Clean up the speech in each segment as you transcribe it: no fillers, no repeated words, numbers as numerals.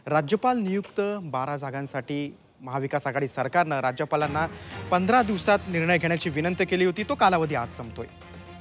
राज्यपाल नियुक्त 12 जागांसाठी महाविकास आघाडी सरकारनं राज्यपालांना 15 दिवसात निर्णय घेण्याची विनंती केली होती। तो कालावधी आज संपतोय।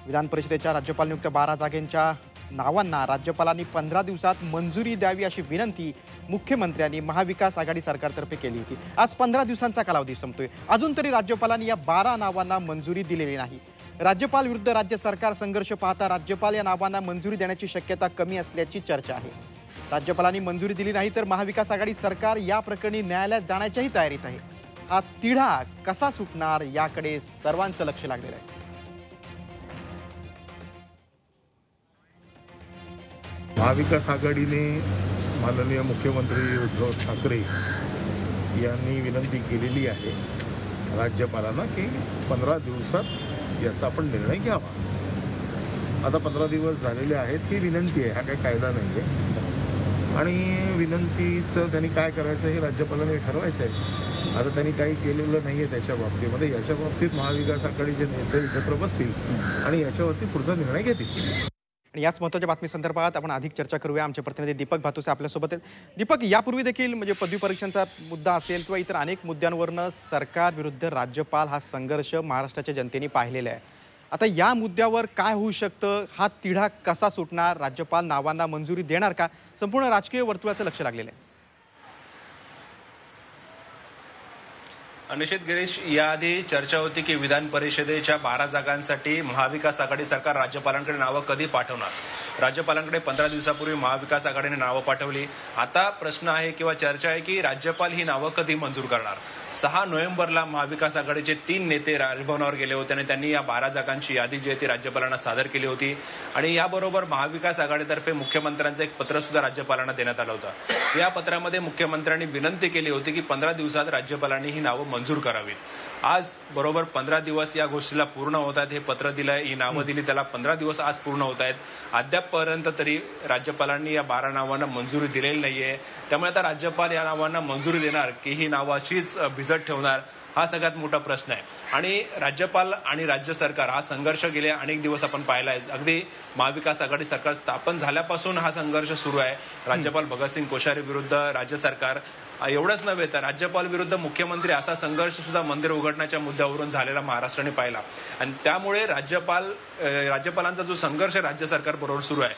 विधान परिषदेच्या राज्यपाल नियुक्त 12 जागांच्या नावांना राज्यपालांनी 15 दिवसात मंजुरी द्यावी अशी विनंती मुख्यमंत्र्यांनी महाविकास आघाडी सरकारतर्फे केली होती। आज 15 दिवसांचा कालावधी संपतोय। अजून तरी राज्यपालांनी या 12 नावांना मंजुरी दिलेली नाही। राज्यपाल विरुद्ध राज्य सरकार संघर्ष पाहता राज्यपाल या नावांना मंजुरी देण्याची शक्यता कमी असल्याची चर्चा आहे। राज्यपालांनी मंजुरी दिली नाही तर महाविकास आघाडी सरकार या प्रकरणी न्यायालयात जाण्याच्याही तयारीत आहे। हा तिढा कसा सुटणार याकडे सर्वांचं लक्ष लागलेलं आहे। महाविकास आघाडीने माननीय मुख्यमंत्री उद्धव ठाकरे यांनी विनंती केलेली आहे राज्यपालांना की 15 दिवसात याचा आपण निर्णय घ्यावा। आता 15 दिवस झालेले आहेत ही विनंती आहे, हा काही कायदा नाही आहे आणि विनंतीचं त्यांनी काय करायचं हे राज्यपालांनी ठरवायचं आहे। आता त्यांनी काही केलेलं नाही आहे त्याच्या बाबतीमध्ये। याच्या बाबतीत महाविकास आघाडीचे नेते एकत्र बसतील आणि याच्यावरती पुढचा निर्णय घेतील। आणि याच महत्त्वाच्या बातमी संदर्भात आपण अधिक चर्चा करूया। आमचे प्रतिनिधी दीपक भातुसे आपल्यासोबत आहेत। दीपक, यापूर्वी देखील म्हणजे पदवी परीक्षांचा मुद्दा असेल किंवा इतर अनेक मुद्द्यांवरनं सरकार विरुद्ध राज्यपाल हा संघर्ष महाराष्ट्राच्या जनतेने पाहिलेला आहे। आता या मुद्द्यावर काय होऊ शकतं, हा तिढा कसा सुटणार, राज्यपाल नावांना मंजुरी देणार का, संपूर्ण राजकीय वर्तुळाचं लक्ष लागलेलं आहे। निश्चित गिरीश, याआधी चर्चा होती की विधान परिषदेच्या 12 जागांसाठी महाविकास आघाडी सरकार राज्यपालांकडे नावं कधी पाठवणार। राज्यपालांकडे 15 दिवसापूर्वी महाविकास आघाडीने नावं पाठवली। आता प्रश्न आहे किंवा चर्चा आहे की राज्यपाल ही नावं कधी मंजूर करणार। 6 नोव्हेंबरला महाविकास आघाडीचे 3 नेते राजभवनावर गेले होते आणि त्यांनी या 12 जागांची यादी जी आहे ती राज्यपालांना सादर केली होती आणि याबरोबर महाविकास आघाडीतर्फे मुख्यमंत्र्यांचं एक पत्र सुद्धा राज्यपालांना देण्यात आलं होतं। या पत्रामध्ये मुख्यमंत्र्यांनी विनंती केली होती की 15 दिवसात राज्यपालांनी ही नावं मंजूर करावीत। आज बरोबर 15 दिवस या गोष्टीला पूर्ण होत आहेत। हे पत्र दिलंय, ही नावं दिली, त्याला 15 दिवस आज पूर्ण होत आहेत। अद्यापपर्यंत तरी राज्यपालांनी या 12 नावांना मंजुरी दिलेली नाहीये। त्यामुळे आता राज्यपाल या नावांना मंजुरी देणार की ही नावं अशीच भिजत ठेवणार, हा सगळ्यात मोठा प्रश्न आहे। आणि राज्यपाल आणि राज्य सरकार हा संघर्ष गेले अनेक दिवस आपण पाहिला आहे। अगदी महाविकास आघाडी सरकार स्थापन झाल्यापासून हा संघर्ष सुरू आहे। राज्यपाल भगतसिंग कोश्यारी विरुद्ध राज्य सरकार, एवढंच नव्हे तर राज्यपाल विरुद्ध मुख्यमंत्री असा संघर्ष सुद्धा मंदिर उघडण्याच्या मुद्द्यावरून झालेला महाराष्ट्राने पाहिला। आणि त्यामुळे राज्यपालांचा जो संघर्ष राज्य सरकार बरोबर सुरू आहे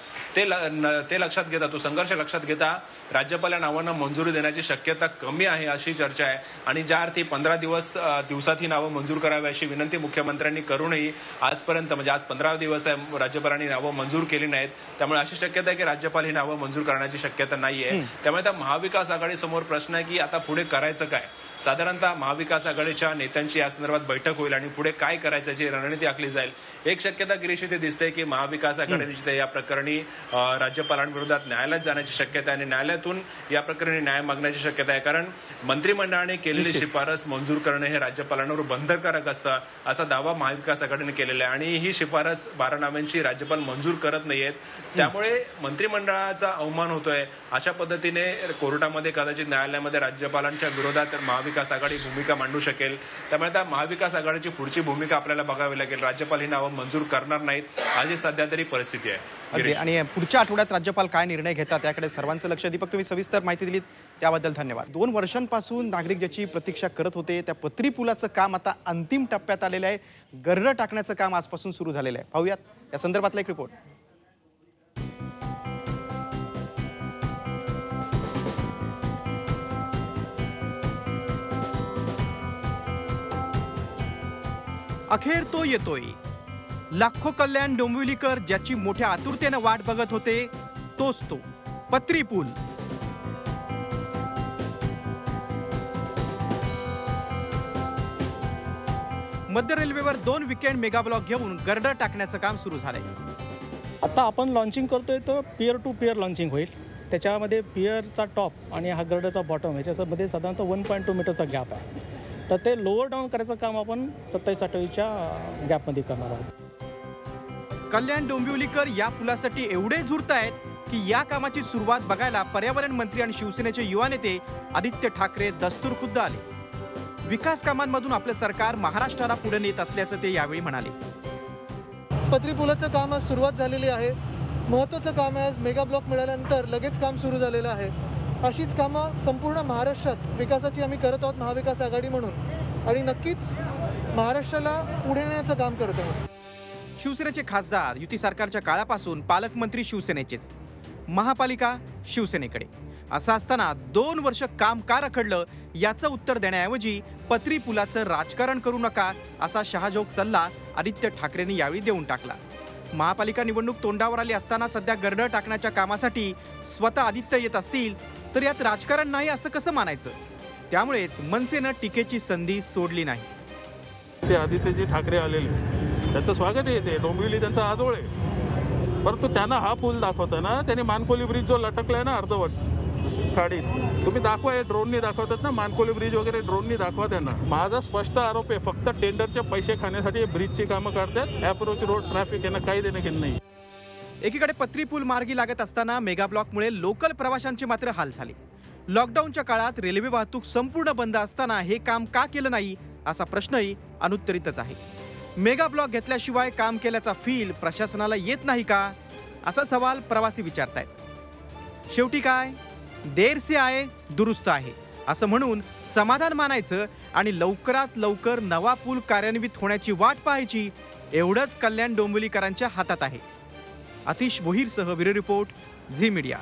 ते लक्षात घेता, तो संघर्ष लक्षात घेता राज्यपाल या नावांना मंजुरी देण्याची शक्यता कमी आहे अशी चर्चा आहे। आणि ज्या अर्थी 15 दिवसात ही नावं मंजूर करावी अशी विनंती मुख्यमंत्र्यांनी करूनही आजपर्यंत म्हणजे आज 15 दिवस आहे राज्यपालांनी नावं मंजूर केली नाहीत। त्यामुळे अशी शक्यता आहे की राज्यपाल ही नावं मंजूर करण्याची शक्यता नाहीये। त्यामुळे त्या महाविकास आघाडी समोर प्रश्न आहे की आता पुढे करायचं काय। साधारणतः महाविकास आघाडीच्या नेत्यांची या संदर्भात बैठक होईल आणि पुढे काय करायचं याची रणनीती आखली जाईल। एक शक्यता गिरीश इथे दिसते की महाविकास आघाडीने या प्रकरणी राज्यपालांविरोधात न्यायालयात जाण्याची शक्यता आहे आणि न्यायालयातून या प्रकरणी न्याय मागण्याची शक्यता आहे। कारण मंत्रिमंडळाने केलेली शिफारस मंजूर करणे हे राज्यपालांवर बंधनकारक असतं असा दावा महाविकास आघाडीने केलेला आहे आणि ही शिफारस 12 नावांची राज्यपाल मंजूर करत नाहीयेत। त्यामुळे मंत्रिमंडळाचा अवमान होतोय। अशा पद्धतीने कोर्टामध्ये कदाचित न्यायालयामध्ये राज्यपालांच्या विरोधात विकास आघाडी भूमिका मांडू शकेल। त्यामुळे त्या महाविकास आघाडीची पुढची भूमिका आपल्याला बघावी लागेल। राज्यपाल ही नावं मंजूर करणार नाहीत अशी सध्या तरी परिस्थिती आहे। आणि पुढच्या आठवड्यात राज्यपाल काय निर्णय घेतात त्याकडे सर्वांचं लक्ष। दीपक, तुम्ही सविस्तर माहिती दिलीत त्याबद्दल धन्यवाद। 2 वर्षांपासून नागरिक ज्याची प्रतीक्षा करत होते त्या पत्री पुलाचं काम आता अंतिम टप्प्यात आलेलं आहे। गर्र टाकण्याचं काम आजपासून सुरू झालेलं आहे। पाहूयात या संदर्भातला एक रिपोर्ट। अखेर तो येतोय। लाखो कल्याण डोंबिवलीकर ज्याची मोठ्या आतुरतेने वाट बघत होते तोच तो पत्री पूल। मध्य रेल्वेवर 2 वीकेंड मेगा ब्लॉक घेऊन गर्डर टाकण्याचं काम सुरू झालंय। आता आपण लॉन्चिंग करतोय तो पियर टू पियर लॉन्चिंग होईल। त्याच्यामध्ये पियरचा टॉप आणि हा गर्डरचा बॉटम याच्यामध्ये साधारणतः 1.2 मीटरचा गॅप आहे। तर ते लोअर डाऊन करायचं काम आपण 27-28च्या गॅपमध्ये करणार आहोत। कल्याण डोंबिवलीकर या पुलासाठी एवढे झुरतायत की या कामाची सुरुवात बघायला पर्यावरण मंत्री आणि शिवसेनेचे युवा नेते आदित्य ठाकरे दस्तूरखुद्द आले। विकास कामांमधून आपलं सरकार महाराष्ट्राला पुढे नेत असल्याचं ते यावेळी म्हणाले। पत्री पुलाचं काम आज सुरुवात झालेली आहे। महत्त्वाचं काम आहे। आज मेगा ब्लॉक मिळाल्यानंतर लगेच काम सुरू झालेलं आहे अशीच कामं संपूर्ण महाराष्ट्रात विकासाची आम्ही करत आहोत महाविकास आघाडी म्हणून आणि नक्कीच महाराष्ट्राला पुढे नेण्याचं काम करत आहोत. शिवसेनेचे खासदार युती सरकारच्या काळापासून पालकमंत्री शिवसेनेचेच, महापालिका शिवसेनेकडे. असं असताना 2 वर्ष काम का रखडलं याचं उत्तर देण्याऐवजी पत्री पुलाचं राजकारण करू नका असा शहाजोग सल्ला आदित्य ठाकरेंनी यावेळी देऊन टाकला. महापालिका निवडणूक तोंडावर आली असताना सध्या गर्ड टाकण्याच्या कामासाठी स्वतः आदित्य येत असतील तर यात राजकारण नाही असं कसं मानायचं? त्यामुळेच मनसेनं टीकेची संधी सोडली नाही. ते आदित्यजी ठाकरे आलेले त्याचं स्वागत आहे, ते डोंबिवली त्यांचा आजोळ आहे. परंतु त्यांना हा पूल दाखवताना त्यांनी मानकोली ब्रिज जो लटकलाय ना अर्धवट खाडीत, तुम्ही दाखवा, हे ड्रोननी दाखवतात ना मानकोली ब्रिज वगैरे, ड्रोननी दाखवा त्यांना. माझा स्पष्ट आरोप आहे, फक्त टेंडरचे पैसे खाण्यासाठी ब्रिजची कामं करतात. अप्रोच रोड ट्रॅफिक यांना काही देणं घेणं नाही. एकीकडे पत्री पूल मार्गी लागत असताना मेगा ब्लॉकमुळे लोकल प्रवाशांचे मात्र हाल झाले. लॉकडाऊनच्या काळात रेल्वे वाहतूक संपूर्ण बंद असताना हे काम का केलं नाही असा प्रश्नही अनुत्तरितच आहे. मेगा ब्लॉक घेतल्याशिवाय काम केल्याचा फील प्रशासनाला येत नाही का असा सवाल प्रवासी विचारतायत. शेवटी काय, देर से आए दुरुस्त आहे असं म्हणून समाधान मानायचं आणि लवकरात लवकर नवा पूल कार्यान्वित होण्याची वाट पाहायची, एवढंच कल्याण डोंबिवलीकरांच्या हातात आहे. आतिश बोहीरसह ब्युरो रिपोर्ट, झी मीडिया.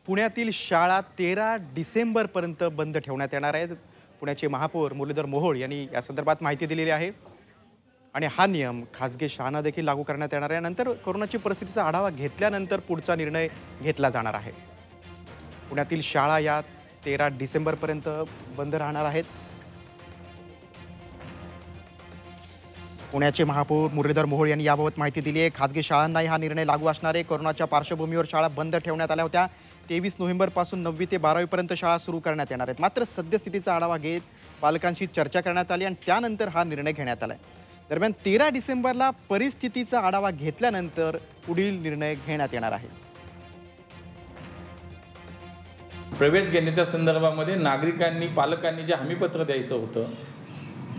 पुण्यातील शाळा 13 डिसेंबरपर्यंत बंद ठेवण्यात येणार आहेत. पुण्याचे महापौर मुरलीधर मोहोळ यांनी या संदर्भात माहिती दिलेली आहे आणि हा नियम खासगी शाळांना देखील लागू करण्यात येणार आहे. नंतर कोरोनाची परिस्थितीचा आढावा घेतल्यानंतर पुढचा निर्णय घेतला जाणार आहे. पुण्यातील शाळा या 13 डिसेंबरपर्यंत बंद राहणार आहेत. पुण्याचे महापौर मुरलीधर मोहोळ यांनी याबाबत माहिती दिली आहे. खासगी शाळांनाही हा निर्णय लागू असणार आहे. कोरोनाच्या पार्श्वभूमीवर शाळा बंद ठेवण्यात आल्या होत्या. 23 नोव्हेंबरपासून 9वी ते 12वीपर्यंत शाळा सुरू करण्यात येणार आहेत. मात्र सद्यस्थितीचा आढावा घेत पालकांशी चर्चा करण्यात आली आणि त्यानंतर हा निर्णय घेण्यात आला आहे. दरम्यान 13 डिसेंबरला परिस्थितीचा आढावा घेतल्यानंतर पुढील निर्णय घेण्यात येणार आहे. प्रवेश घेण्याच्या संदर्भामध्ये नागरिकांनी पालकांनी जे हमीपत्र द्यायचं होतं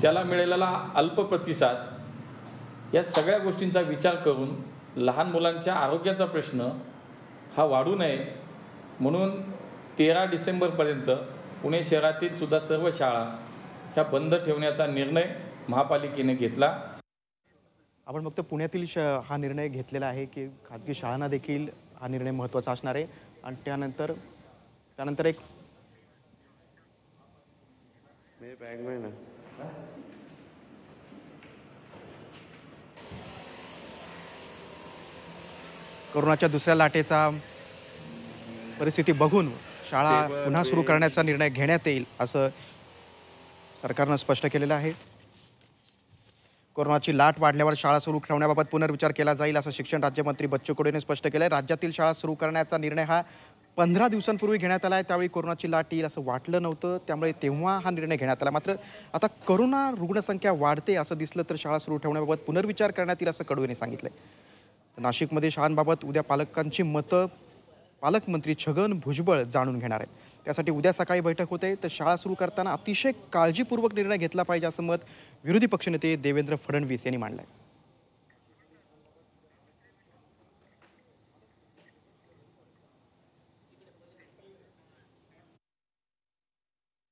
त्याला मिळालेला अल्प प्रतिसाद, या सगळ्या गोष्टींचा विचार करून लहान मुलांच्या आरोग्याचा प्रश्न हा वाढू नये म्हणून 13 डिसेंबरपर्यंत पुणे शहरातील सुद्धा सर्व शाळा ह्या बंद ठेवण्याचा निर्णय महापालिकेने घेतला. आपण फक्त पुण्यातील हा निर्णय घेतलेला आहे की खाजगी शाळांना देखील हा निर्णय महत्त्वाचा असणार आहे आणि त्यानंतर एक कोरोनाच्या दुसऱ्या लाटेचा परिस्थिती बघून शाळा पुन्हा सुरू करण्याचा निर्णय घेण्यात येईल असं सरकारनं स्पष्ट केलेलं आहे. कोरोनाची लाट वाढल्यावर शाळा सुरू ठेवण्याबाबत पुनर्विचार केला जाईल असं शिक्षण राज्यमंत्री बच्चू कडूने स्पष्ट केलं आहे. राज्यातील शाळा सुरू करण्याचा निर्णय हा 15 दिवसांपूर्वी घेण्यात आला आहे. त्यावेळी कोरोनाची लाट येईल असं वाटलं नव्हतं, त्यामुळे तेव्हा हा निर्णय घेण्यात आला. मात्र आता कोरोना रुग्णसंख्या वाढते असं दिसलं तर शाळा सुरू ठेवण्याबाबत पुनर्विचार करण्यात येईल असं कडूने सांगितलं आहे. नाशिकमध्ये शाळांबाबत उद्या पालकांची मतं पालकमंत्री छगन भुजबळ जाणून घेणार आहेत. त्यासाठी उद्या सकाळी बैठक होते. तर शाळा सुरू करताना अतिशय काळजीपूर्वक निर्णय घेतला पाहिजे असं मत विरोधी पक्षनेते देवेंद्र फडणवीस यांनी मांडलं आहे.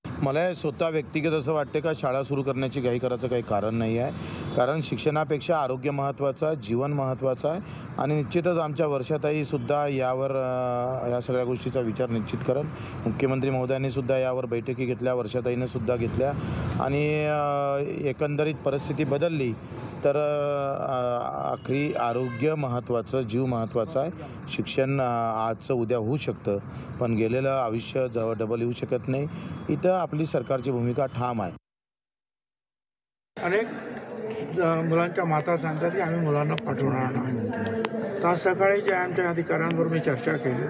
मला स्वतः व्यक्तिगत असं वाटतं का शाळा सुरू करण्याची घाई करायचं काही कारण नाही आहे. कारण शिक्षणापेक्षा आरोग्य महत्त्वाचं आहे, जीवन महत्त्वाचं आहे आणि निश्चितच आमच्या वर्षाताईसुद्धा यावर या सगळ्या गोष्टीचा विचार निश्चित करेल. मुख्यमंत्री महोदयांनी सुद्धा यावर बैठकी घेतल्या, वर्षाताईनं सुद्धा घेतल्या आणि एकंदरीत परिस्थिती बदलली तर आखरी आरोग्य महत्त्वाचं, जीव महत्त्वाचा आहे. शिक्षण आजचं उद्या होऊ शकतं पण गेलेलं आयुष्य डबल येऊ शकत नाही. इथं आपली सरकारची भूमिका ठाम आहे. अनेक मुलांच्या माता सांगतात की आम्ही मुलांना पाठवणार नाही. तर सकाळी जे आमच्या अधिकाऱ्यांबरोबर मी चर्चा केली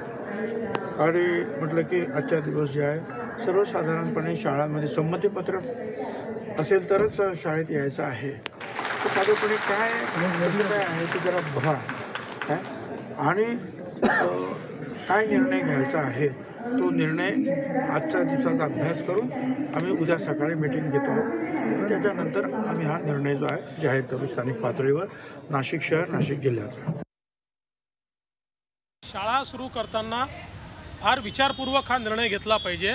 आणि म्हटलं की आजचा दिवस जे आहे सर्वसाधारणपणे शाळांमध्ये संमतीपत्र असेल तरच शाळेत यायचं आहे. तर साधेपणे काय आहे ते जरा बघा काय आणि काय निर्णय घ्यायचा आहे तो निर्णय आजच्या दिवसाचा अभ्यास करून आम्ही उद्या सकाळी मीटिंग घेतो. त्याच्यानंतर आम्ही हा निर्णय जो आहे जाहीर करू स्थानिक पातळीवर नाशिक शहर, नाशिक जिल्ह्याचा. शाळा सुरू करताना फार विचारपूर्वक हा निर्णय घेतला पाहिजे.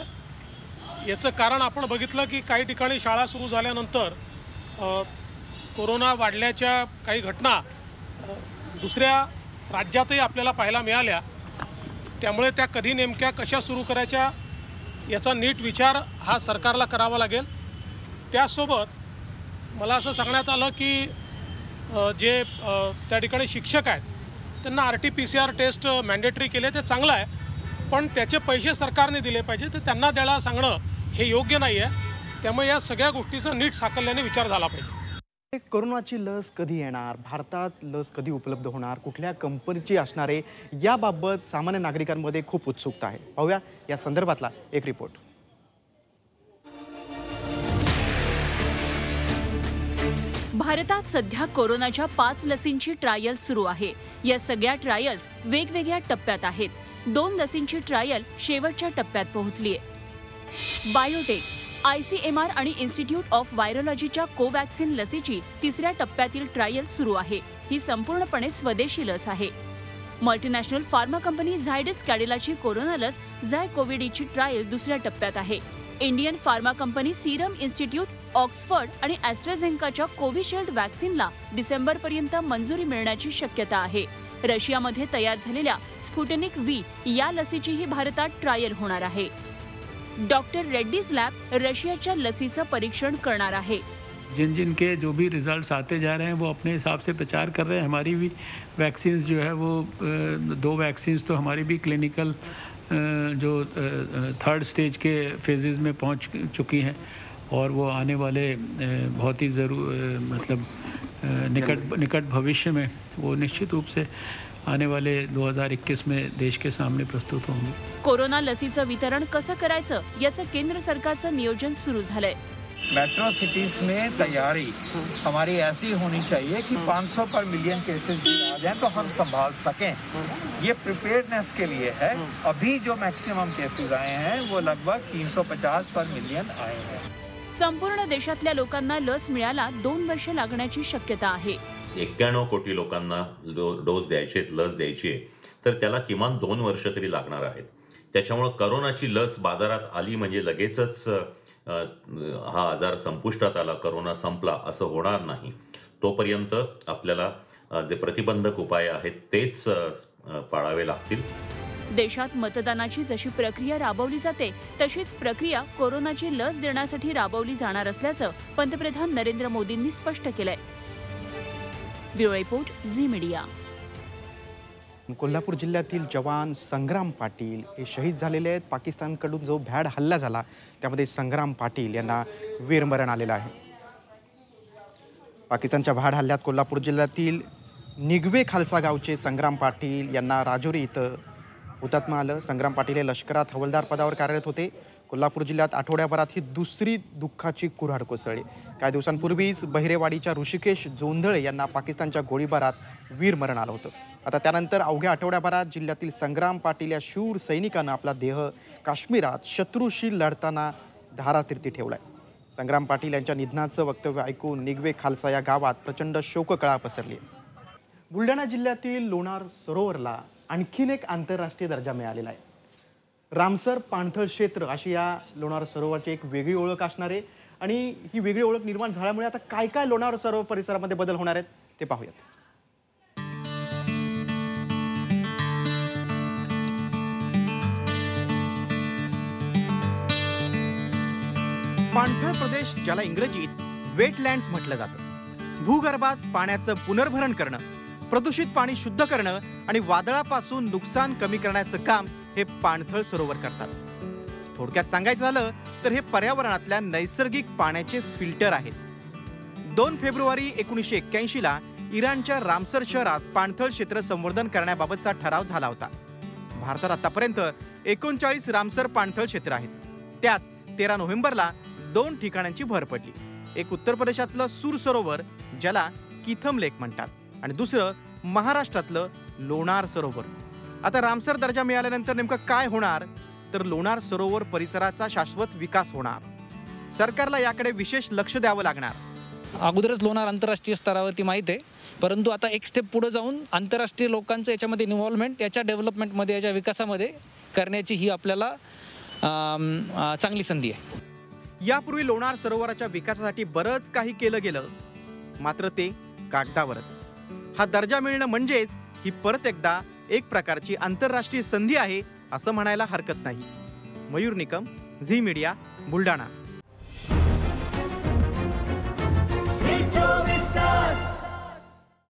याचं कारण आपण बघितलं की काही ठिकाणी शाळा सुरू झाल्यानंतर कोरोना वाढल्याच्या काही घटना दुसऱ्या राज्यातही आपल्याला पाहायला मिळाल्या. त्यामुळे त्या कधी नेमक्या कशा सुरू करायच्या याचा नीट विचार हा सरकारला करावा लागेल. त्यासोबत मला असं सांगण्यात आलं की जे त्या ठिकाणी शिक्षक आहेत त्यांना RT-PCR टेस्ट मॅन्डेटरी केले ते चांगलं आहे, पण त्याचे पैसे सरकारने दिले पाहिजे. तर त्यांना द्यायला सांगणं हे योग्य नाही आहे. त्यामुळे या सगळ्या गोष्टीचा नीट साकल्याने विचार झाला पाहिजे. कोरोनाची लस कधी येणार, भारतात लस कधी उपलब्ध होणार, कुठल्या कंपनीची असणार आहे, याबाबत सामान्य नागरिकांमध्ये खूप उत्सुकता आहे. पाहूया या संदर्भातला एक रिपोर्ट. भारतात सध्या कोरोनाच्या 5 लसींची ट्रायल सुरू आहे. या सगळ्या ट्रायल्स वेगवेगळ्या टप्प्यात आहेत. 2 लसींची ट्रायल शेवटच्या टप्प्यात पोहोचली आहे. बायोटेक, ICMR आणि इन्स्टिट्यूट ऑफ व्हायरोलॉजीच्या कोवॅक्सिन लसीची 3ऱ्या टप्प्यातील ट्रायल सुरू आहे. ही संपूर्णपणे स्वदेशी लस आहे. मल्टीनॅशनल फार्मा कंपनी झायडस कॅडिलाची कोरोना लस झायकोव्हिडची ट्रायल 2ऱ्या टप्प्यात आहे. Indian pharma company Serum Institute, Oxford आणि ॲस्ट्राझेनेकाच्या कोविशिल्ड वॅक्सिनला डिसेंबरपर्यंत मंजुरी मिळण्याची शक्यता आहे. रशियामध्ये तयार झालेल्या स्पुटनिक V या लसीचीही भारतात ट्रायल होणार आहे. डॉक्टर रेड्डीज लॅब रशियाच्या लसीचं परीक्षण करणार आहे. जिनके जो भी रिजल्ट्स आते जा रहे हैं वो अपने हिसाब से प्रचार कर रहे हैं. हमारी भी वैक्सीन्स जो है वो 2 वैक्सीन्स तो हमारी भी क्लिनिकल जो 3rd स्टेज के फेजेस में पहुंच चुकी हैं और वो आने वाले बहुत ही मतलब निकट भविष्य में वो निश्चित रूप से आने वाले 2021 में देश के सामने प्रस्तुत होंगे. कोरोना लसीचं वितरण कसं करायचं याचं केंद्र सरकारचं नियोजन सुरू झालंय. मेट्रो सिटीज में तैयारी हमारी ऐसी होनी चाहिए कि 500 पर मिलियन केसेस भी आ जाएं तो हम संभाल सकें. ये प्रिपेयर्डनेस के लिए है. अभी जो मैक्सिमम केसेस आए हैं वो लगभग 350 पर मिलियन आए हैं. संपूर्ण देशातल्या लोकांना लस मिळायला 2 वर्ष लागण्याची शक्यता आहे. 91 कोटी लोकांना डोस द्यायचे, लस द्यायची आहे, तर त्याला किमान 2 वर्ष तरी लागणार आहेत. त्याच्यामुळे कोरोनाची लस बाजारात आली म्हणजे लगेचच हा आजार संपुष्टात आला, कोरोना संपला असं होणार नाही. तोपर्यंत आपल्याला जे प्रतिबंधक उपाय आहेत तेच पाळावे लागतील. देशात मतदानाची जशी प्रक्रिया राबवली जाते तशीच प्रक्रिया कोरोनाची लस देण्यासाठी राबवली जाणार असल्याचं पंतप्रधान नरेंद्र मोदींनी स्पष्ट केलंय. Bureau report, Zee Media. Kolhapur जिल्ह्यातील जवान संग्राम पाटील हे शहीद झालेले आहेत. पाकिस्तानकडून जो भ्याड हल्ला झाला त्यामध्ये संग्राम पाटील यांना वीरमरण आलेलं आहे. पाकिस्तानच्या भ्याड हल्ल्यात कोल्हापूर जिल्ह्यातील निगवे खालसा गावचे संग्राम पाटील यांना राजौरी इथं हुतात्मा आलं. संग्राम पाटील हे लष्करात हवालदार पदावर कार्यरत होते. कोल्हापूर जिल्ह्यात आठवड्याभरात ही दुसरी दुःखाची कुऱ्हाड कोसळली. काही दिवसांपूर्वीच बहिरेवाडीच्या ऋषिकेश जोंधळे यांना पाकिस्तानच्या गोळीबारात वीरमरण आलं होतं. आता त्यानंतर अवघ्या आठवड्याभरात जिल्ह्यातील संग्राम पाटील या शूर सैनिकानं आपला देह काश्मीरात शत्रूशी लढताना धारातीर्थी ठेवलाय. संग्राम पाटील यांच्या निधनाचं वक्तव्य ऐकून निगवे खालसा या गावात प्रचंड शोककळा पसरली. बुलढाणा जिल्ह्यातील लोणार सरोवरला आणखीन एक आंतरराष्ट्रीय दर्जा मिळालेला आहे. रामसर पाणथळ क्षेत्र अशी या लोणार सरोवरची एक वेगळी ओळख असणार आहे आणि ही वेगळी ओळख निर्माण झाल्यामुळे आता काय काय लोणार सरोवर परिसरामध्ये बदल होणार आहेत ते पाहूयात. पाणथळ प्रदेश, ज्याला इंग्रजीत वेटलँड्स म्हटलं जातं, भूगर्भात पाण्याचं पुनर्भरण करणं, प्रदूषित पाणी शुद्ध करणं आणि वादळापासून नुकसान कमी करण्याचं काम हे पाणथळ सरोवर करतात. थोडक्यात सांगायचं झालं तर हे पर्यावरणातल्या नैसर्गिक पाण्याचे फिल्टर आहेत. 2 फेब्रुवारी 1981ला इराणच्या रामसर शहरात पाणथळ क्षेत्र संवर्धन करण्याबाबतचा ठराव झाला होता. भारतात आतापर्यंत 39 रामसर पाणथळ क्षेत्र आहेत. त्यात 13 नोव्हेंबरला 2 ठिकाणांची भर पडली. एक उत्तर प्रदेशातलं सूर सरोवर, ज्याला कीथम लेक म्हणतात, आणि दुसरं महाराष्ट्रातलं लोणार सरोवर. आता रामसर दर्जा मिळाल्यानंतर नेमकं काय होणार, तर लोणार सरोवर परिसराचा शाश्वत विकास होणार. सरकारला याकडे विशेष लक्ष द्यावं लागणार. अगोदरच लोणार आंतरराष्ट्रीय स्तरावरती माहीत आहे, परंतु आता एक स्टेप पुढे जाऊन आंतरराष्ट्रीय लोकांचं याच्यामध्ये इन्व्हॉल्वमेंट, याच्या डेव्हलपमेंटमध्ये, याच्या विकासामध्ये करण्याची ही आपल्याला चांगली संधी आहे. यापूर्वी लोणार सरोवराच्या विकासासाठी बरंच काही केलं गेलं, मात्र ते कागदावरच. हा दर्जा मिळणं म्हणजेच ही परत एकदा एक प्रकारची आंतरराष्ट्रीय संधी आहे असं म्हणायला हरकत नाही. मयूर निकम, झी मीडिया, बुलढाणा.